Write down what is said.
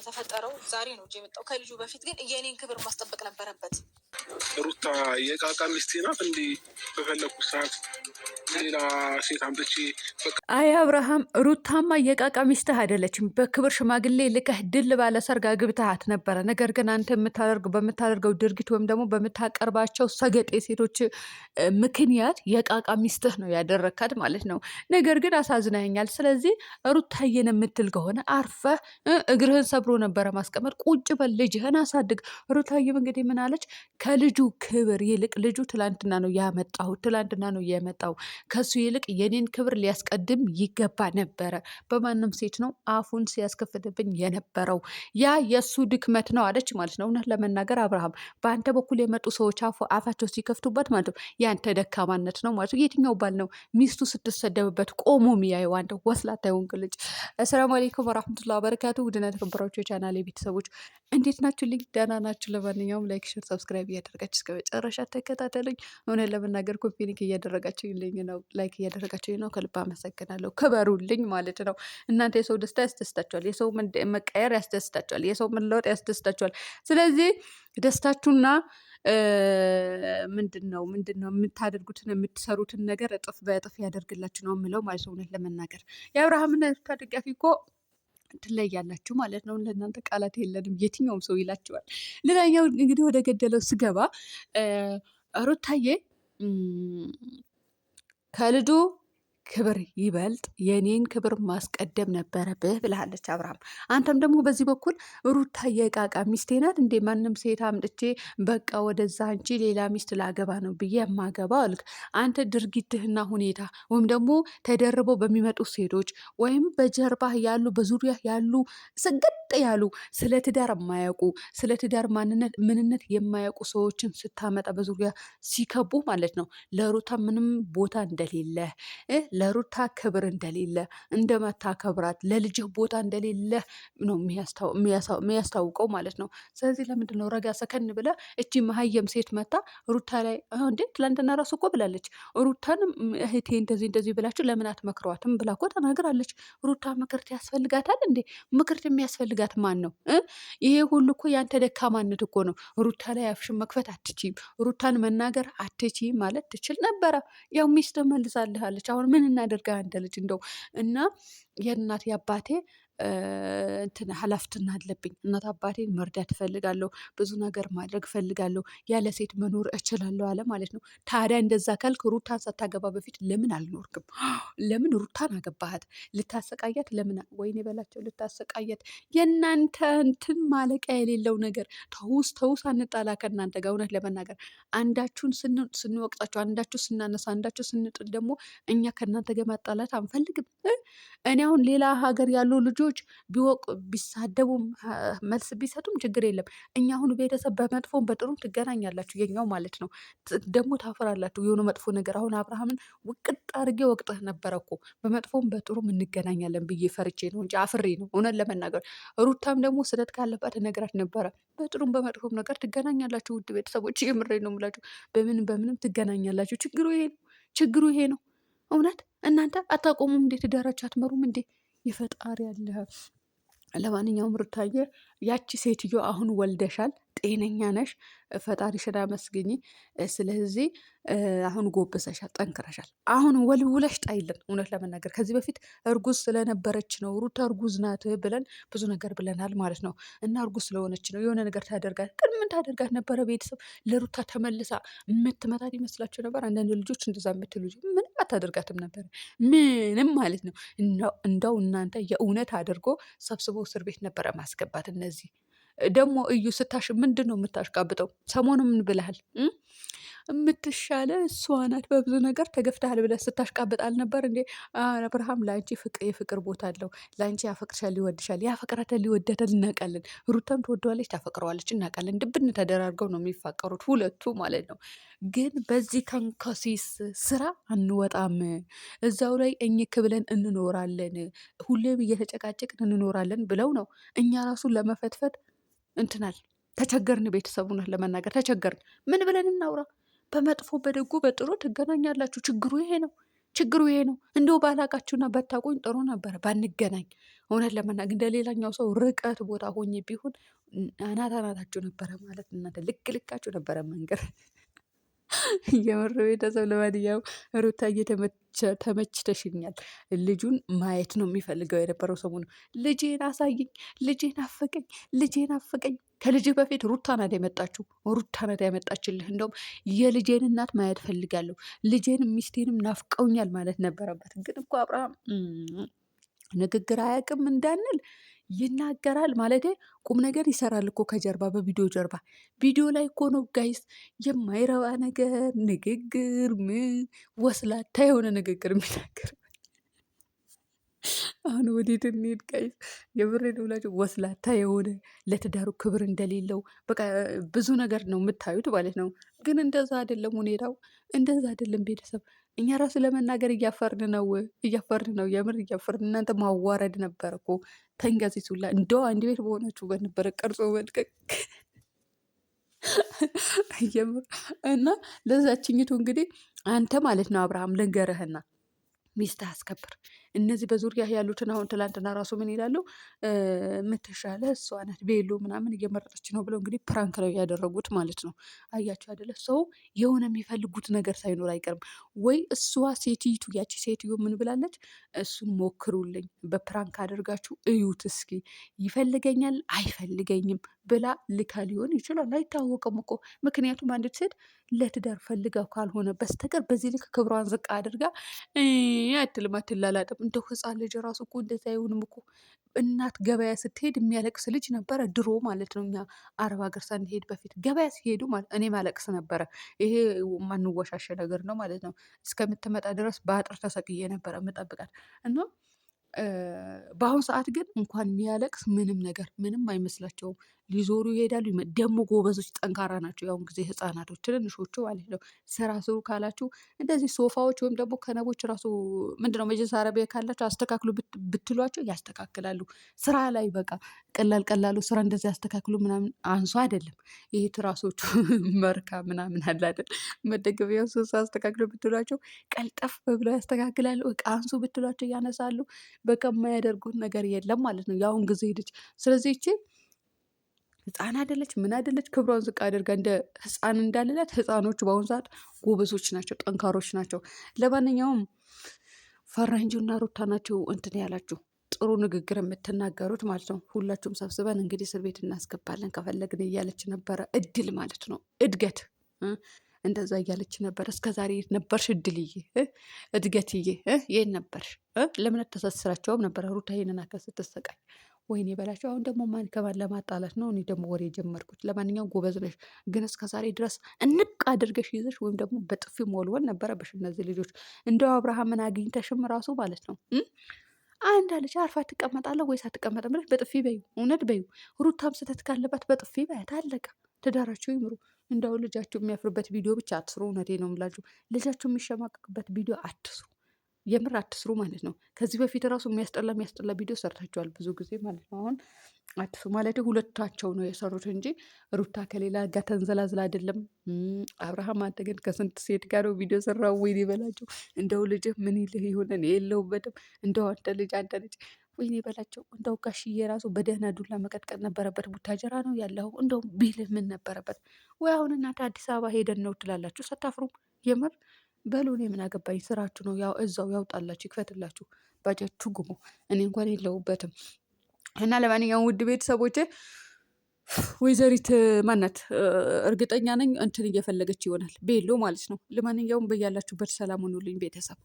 የተፈጠረው ዛሬ ነው የመጣው ከልጁ በፊት ግን የኔን ክብር ማስጠበቅ ነበረበት። ሩታ የቃቃ ሚስቴ ናት እንዴ? በፈለኩት ሰዓት ሌላ ሴት አምጥቼ አይ አብርሃም፣ ሩታማ የቃቃ ሚስትህ አይደለችም። በክብር ሽማግሌ ልከህ ድል ባለ ሰርግ አግብተሃት ነበረ። ነገር ግን አንተ በምታደርገው ድርጊት ወይም ደግሞ በምታቀርባቸው ሰገጤ ሴቶች ምክንያት የቃቃ ሚስትህ ነው ያደረካት ማለት ነው። ነገር ግን አሳዝናኛል። ስለዚህ ሩታዬን የምትል ከሆነ አርፈህ እግርህን ሰብሮ ነበረ ማስቀመጥ። ቁጭ በል፣ ልጅህን አሳድግ። ሩታዬም እንግዲህ ምን አለች? ከልጁ ክብር ይልቅ ልጁ ትላንትና ነው የመጣው። ከሱ ይልቅ የኔን ክብር ሊያስቀድም ይገባ ነበረ። በማንም ሴት ነው አፉን ሲያስከፍትብኝ የነበረው። ያ የእሱ ድክመት ነው አለች ማለት ነው። እውነት ለመናገር አብርሃም፣ በአንተ በኩል የመጡ ሰዎች አፋቸው ሲከፍቱበት ማለት ነው ያንተ ደካማነት ነው ማለት ነው። የትኛው ባል ነው ሚስቱ ስትሰደብበት ቆሞ ሚያየው? አንተ ወስላታ የሆንክ ልጅ። አሰላሙ አለይኩም ወራህመቱላሂ ወበረካቱ። ውድና የተከበራችሁ የቻናሌ ቤተሰቦች እንዴት ናችሁ? ልኝ ደህና ናችሁ? ለማንኛውም ላይክ፣ ሼር፣ ሰብስክራይብ እያደረጋችሁ እስከ መጨረሻ ተከታተሉኝ። እውነት ለመናገር ኮፒኒክ እያደረጋችሁ ይልኝ ነው፣ ላይክ እያደረጋችሁ ነው። ከልብ አመሰግናለሁ። ክበሩልኝ ማለት ነው። እናንተ የሰው ደስታ ያስደስታችኋል፣ የሰው መቀየር ያስደስታችኋል፣ የሰው መለወጥ ያስደስታችኋል። ስለዚህ ደስታችሁና ምንድን ነው የምታደርጉትን የምትሰሩትን ነገር እጥፍ በእጥፍ ያደርግላችሁ ነው የምለው ማለት ነው። እውነት ለመናገር የአብርሃምና የሩታ ደጋፊ እኮ ትለያላችሁ ማለት ነው። ለእናንተ ቃላት የለንም፣ የትኛውም ሰው ይላችኋል። ሌላኛው እንግዲህ ወደ ገደለው ስገባ ሩታዬ ከልጁ ክብር ይበልጥ የኔን ክብር ማስቀደም ነበረብህ ብለሃለች አብርሃም። አንተም ደግሞ በዚህ በኩል ሩታ የቃቃ ሚስቴ ናት እንዴ? ማንም ሴት አምጥቼ በቃ ወደዛ እንጂ ሌላ ሚስት ላገባ ነው ብዬ የማገባው አልክ። አንተ ድርጊትህና ሁኔታ ወይም ደግሞ ተደርበው በሚመጡ ሴቶች ወይም በጀርባህ ያሉ በዙሪያ ያሉ ስግጥ ያሉ ስለ ትዳር የማያውቁ ስለ ትዳር ምንነት የማያውቁ ሰዎችን ስታመጣ በዙሪያ ሲከቡ ማለት ነው ለሩታ ምንም ቦታ እንደሌለ ለሩታ ክብር እንደሌለ እንደማታከብራት ለልጅህ ቦታ እንደሌለ ነው የሚያስታውቀው ማለት ነው። ስለዚህ ለምንድን ነው ረጋ ሰከን ብለ እቺ መሀየም ሴት መታ ሩታ ላይ እንዴ? ትላንትና ራሱ እኮ ብላለች። ሩታንም እህቴ እንደዚህ ብላችሁ ለምን አትመክሯትም ብላ እኮ ተናግራለች። ሩታ ምክርት ያስፈልጋታል እንዴ? ምክርት የሚያስፈልጋት ማን ነው? ይሄ ሁሉ እኮ ያንተ ደካማነት እኮ ነው። ሩታ ላይ አፍሽን መክፈት አትችይም፣ ሩታን መናገር አትችይም ማለት ትችል ነበረ። ያው ሚስት መልሳልሃለች። አሁን ምን እናደርጋ አንተ ልጅ እንደው እና የእናት የአባቴ እንትን ኃላፊነት አለብኝ። እናት አባቴን መርዳት እፈልጋለሁ፣ ብዙ ነገር ማድረግ እፈልጋለሁ፣ ያለ ሴት መኖር እችላለሁ አለ ማለት ነው። ታዲያ እንደዛ ካልክ ሩታን ሳታገባ በፊት ለምን አልኖርክም? ለምን ሩታን አገባሃት? ልታሰቃያት? ለምን ወይኔ በላቸው ልታሰቃያት። የእናንተ እንትን ማለቂያ የሌለው ነገር። ተውስ አንጣላ ከእናንተ ጋር። እውነት ለመናገር አንዳችሁን ስንወቅጣችሁ፣ አንዳችሁ ስናነሳ፣ አንዳችሁ ስንጥል ደግሞ እኛ ከእናንተ ጋር ማጣላት አንፈልግም። እኔ አሁን ሌላ ሀገር ያሉ ልጆች ቢሳደቡም መልስ ቢሰጡም ችግር የለም። እኛ አሁን ቤተሰብ በመጥፎም በጥሩም ትገናኛላችሁ፣ የኛው ማለት ነው። ደግሞ ታፈራላችሁ የሆነ መጥፎ ነገር። አሁን አብርሃምን ውቅጥ አድርጌ ወቅጥህ ነበረ እኮ በመጥፎም በጥሩም እንገናኛለን ብዬ ፈርቼ ነው እንጂ አፍሬ ነው እውነት ለመናገር። ሩታም ደግሞ ስህተት ካለባት ነግራት ነበረ። በጥሩም በመጥፎም ነገር ትገናኛላችሁ ውድ ቤተሰቦች፣ የምሬ ነው የምላችሁ። በምንም ትገናኛላችሁ። ችግሩ ይሄ ነው። እውነት እናንተ አታቆሙም እንዴ? ትዳራችሁ አትመሩም እንዴ? የፈጣሪ ያለ። ለማንኛውም ሩታዬ ያቺ ሴትዮ አሁን ወልደሻል፣ ጤነኛ ነሽ፣ ፈጣሪሽን አመስግኝ። ስለዚህ አሁን ጎብሰሻል፣ ጠንክረሻል። አሁን ወልውለሽ ጣይልን። እውነት ለመናገር ከዚህ በፊት እርጉዝ ስለነበረች ነው ሩታ እርጉዝ ናት ብለን ብዙ ነገር ብለናል ማለት ነው። እና እርጉዝ ስለሆነች ነው የሆነ ነገር ታደርጋት። ግን ምን ታደርጋት ነበረ? ቤተሰብ ለሩታ ተመልሳ የምትመታት ይመስላቸው ነበር? አንዳንድ ልጆች እንደዛ የምትሉ ምንም አታደርጋትም ነበር፣ ምንም ማለት ነው። እንደው እናንተ የእውነት አድርጎ ሰብስቦ እስር ቤት ነበረ ማስገባት። እነዚህ ደግሞ እዩ ስታሽ ምንድን ነው የምታሽቃብጠው? ሰሞኑ ምን ብለሃል? የምትሻለ እሷ ናት፣ በብዙ ነገር ተገፍተሃል ብለህ ስታሽቃብጥ አልነበር እንዴ? አብርሃም ለአንቺ የፍቅር ቦታ አለው። ለአንቺ ያፈቅርሻል፣ ይወድሻል፣ ያፈቅራታል፣ ይወዳታል፣ እናውቃለን። ሩታም ትወደዋለች፣ ታፈቅረዋለች፣ እናውቃለን። ድብን ተደራርገው ነው የሚፋቀሩት ሁለቱ ማለት ነው። ግን በዚህ ተንከሲስ ስራ አንወጣም። እዛው ላይ እኝክ ብለን እንኖራለን፣ ሁሌም እየተጨቃጨቅን እንኖራለን ብለው ነው እኛ ራሱን ለመፈትፈት እንትናል ተቸገርን። ቤተሰቡን ለመናገር ተቸገርን። ምን ብለን እናውራ? በመጥፎ በደጉ በጥሩ ትገናኛላችሁ። ችግሩ ይሄ ነው። እንደው ባላቃችሁና በታቁኝ ጥሩ ነበረ ባንገናኝ። እውነት ለመናገር እንደ ሌላኛው ሰው ርቀት ቦታ ሆኜ ቢሆን አናታችሁ ነበረ ማለት እናንተ ልክ ልካችሁ ነበረ መንገር የምር ቤተሰብ። ለማንኛውም ሩታዬ ተመችተሽኛል። ልጁን ማየት ነው የሚፈልገው የነበረው ሰሞኑ። ልጄን አሳይኝ፣ ልጄን አፈቀኝ፣ ልጄን አፈቀኝ። ከልጅ በፊት ሩታ ናት የመጣችው፣ ሩታ ናት ያመጣችልህ። እንደውም የልጄን እናት ማየት ፈልጋለሁ፣ ልጄንም ሚስቴንም ናፍቀውኛል ማለት ነበረበት። ግን እኮ አብርሃም ንግግር አያውቅም እንዳንል ይናገራል ማለት ቁም ነገር ይሰራል እኮ ከጀርባ በቪዲዮ ጀርባ። ቪዲዮ ላይ እኮ ነው ጋይስ የማይረባ ነገር ንግግር፣ ወስላታ የሆነ ንግግር የሚናገር። አሁን ወዴት እንሂድ ጋይስ? የምሬን ብላችሁ ወስላታ የሆነ ለትዳሩ ክብር እንደሌለው በቃ ብዙ ነገር ነው የምታዩት ማለት ነው። ግን እንደዛ አይደለም ሁኔታው፣ እንደዛ አይደለም ቤተሰብ። እኛ ራሱ ለመናገር እያፈርን ነው፣ የምር እያፈርን። እናንተ ማዋረድ ነበር እኮ ተንገዚቱላ። እንደው አንድ ቤት በሆነችሁ በነበረ ቀርጾ መልቀቅ የምር። እና ለዛችኝቱ እንግዲህ አንተ ማለት ነው አብርሃም ልንገርህና ሚስት አስከብር። እነዚህ በዙሪያ ያሉትን አሁን ትላንትና ራሱ ምን ይላሉ? የምትሻለ እሷ ናት ቤሎ ምናምን እየመረጠች ነው ብለው እንግዲህ ፕራንክ ነው ያደረጉት ማለት ነው። አያችሁ አይደለ? ሰው የሆነ የሚፈልጉት ነገር ሳይኖር አይቀርም ወይ? እሷ ሴትዮቱ ያቺ ሴትዮ ምን ብላለች? እሱን ሞክሩልኝ፣ በፕራንክ አድርጋችሁ እዩት እስኪ ይፈልገኛል አይፈልገኝም ብላ ልካ ሊሆን ይችላል። አይታወቅም እኮ። ምክንያቱም አንዲት ሴት ለትዳር ፈልጋው ካልሆነ በስተቀር በዚህ ልክ ክብሯን ዝቅ አድርጋ አትልም፣ አትላላጥም። እንደው ህፃን ልጅ ራሱ እኮ እንደዚ አይሆንም እኮ። እናት ገበያ ስትሄድ የሚያለቅስ ልጅ ነበረ ድሮ ማለት ነው። እኛ አረብ ሀገር ሳንሄድ በፊት ገበያ ሲሄዱ ማለት እኔ ማለቅስ ነበረ። ይሄ ማንወሻሸ ነገር ነው ማለት ነው። እስከምትመጣ ድረስ በአጥር ተሰቅዬ ነበረ የምጠብቃት እና በአሁኑ ሰዓት ግን እንኳን የሚያለቅስ ምንም ነገር ምንም አይመስላቸውም። ሊዞሩ ይሄዳሉ። ደግሞ ጎበዞች ጠንካራ ናቸው። ያሁን ጊዜ ህፃናቶች ትንንሾቹ ማለት ነው። ስራ ስሩ ካላችሁ እንደዚህ ሶፋዎች ወይም ደግሞ ከነቦች ራሱ ምንድነው መጅልስ አረቢያ ካላቸው አስተካክሉ ብትሏቸው ያስተካክላሉ። ስራ ላይ በቃ ቀላሉ ስራ እንደዚህ ያስተካክሉ ምናምን አንሱ አይደለም። ይሄ ትራሶቹ መርካ ምናምን አለ አይደል? መደገፊያው ሶሳ አስተካክሉ ብትሏቸው ቀልጠፍ ብለው ያስተካክላሉ። እቃ አንሱ ብትሏቸው ያነሳሉ። በቃ የማያደርጉት ነገር የለም ማለት ነው የአሁን ጊዜ ልጅ። ስለዚህ ይቺ ህፃን አይደለች ምን አይደለች፣ ክብሯን ዝቅ አድርጋ እንደ ህፃን እንዳልላት። ህፃኖቹ በአሁኑ ሰዓት ጎበዞች ናቸው፣ ጠንካሮች ናቸው። ለማንኛውም ፈረንጁና ሩታ ናቸው እንትን ያላችሁ ጥሩ ንግግር የምትናገሩት ማለት ነው። ሁላችሁም ሰብስበን እንግዲህ እስር ቤት እናስገባለን ከፈለግን እያለች ነበረ። እድል ማለት ነው እድገት እንደዛ እያለች ነበር። እስከ ዛሬ የት ነበርሽ እድልዬ? እድገትዬ የት ነበርሽ? ለምን ተሳስራቸውም ነበረ ሩታ ይሄንን አካል ስትሰቃይ። ወይኔ በላቸው። አሁን ደግሞ ማን ከማን ለማጣላት ነው? እኔ ደግሞ ወሬ ጀመርኩት። ለማንኛውም ጎበዝ ነሽ፣ ግን እስከ ዛሬ ድረስ እንቅ አድርገሽ ይዘሽ ወይም ደግሞ በጥፊ መወልወል ነበረብሽ። እነዚህ ልጆች እንደው አብርሃምን አግኝተሽም ራሱ ማለት ነው አንድ አለች አርፋ ትቀመጣለህ ወይስ አትቀመጥም ብለሽ በጥፊ በዩ፣ እውነት በዩ። ሩታም ስህተት ካለባት በጥፊ በያት፣ አለቀ። ትዳራቸው ይምሩ። እንደው ልጃችሁ የሚያፍርበት ቪዲዮ ብቻ አትስሩ። እውነቴ ነው የምላችሁ። ልጃችሁ የሚሸማቀቅበት ቪዲዮ አትስሩ፣ የምር አትስሩ ማለት ነው። ከዚህ በፊት ራሱ የሚያስጠላ ቪዲዮ ሰርታችኋል ብዙ ጊዜ ማለት ነው። አሁን አትስሩ ማለት ሁለታቸው ነው የሰሩት እንጂ ሩታ ከሌላ ጋር ተንዘላዝላ አይደለም። አብርሃም አንተ ግን ከስንት ሴት ጋር ነው ቪዲዮ ሰራው? ወይኔ በላቸው። እንደው ልጅህ ምን ይልህ ይሆነን? የለውበትም። እንደው አንተ ልጅ ወይኔ በላቸው። እንደው ጋሽዬ ራሱ በደህና ዱላ መቀጥቀጥ ነበረበት። ቡታጀራ ነው ያለው። እንደው ቢልህ ምን ነበረበት? ወይ አሁን እናንተ አዲስ አበባ ሄደን ነው ትላላችሁ። ሳታፍሩም የምር በሉ። እኔ ምን አገባኝ? ስራችሁ ነው። ያው እዛው ያውጣላችሁ፣ ይክፈትላችሁ፣ ባጃችሁ ግቡ። እኔ እንኳን የለውበትም። እና ለማንኛውም ውድ ቤተሰቦቼ ወይዘሪት ማናት እርግጠኛ ነኝ እንትን እየፈለገች ይሆናል ቤሎ ማለት ነው። ለማንኛውም በያላችሁበት ሰላም ሁኑልኝ ቤተሰብ።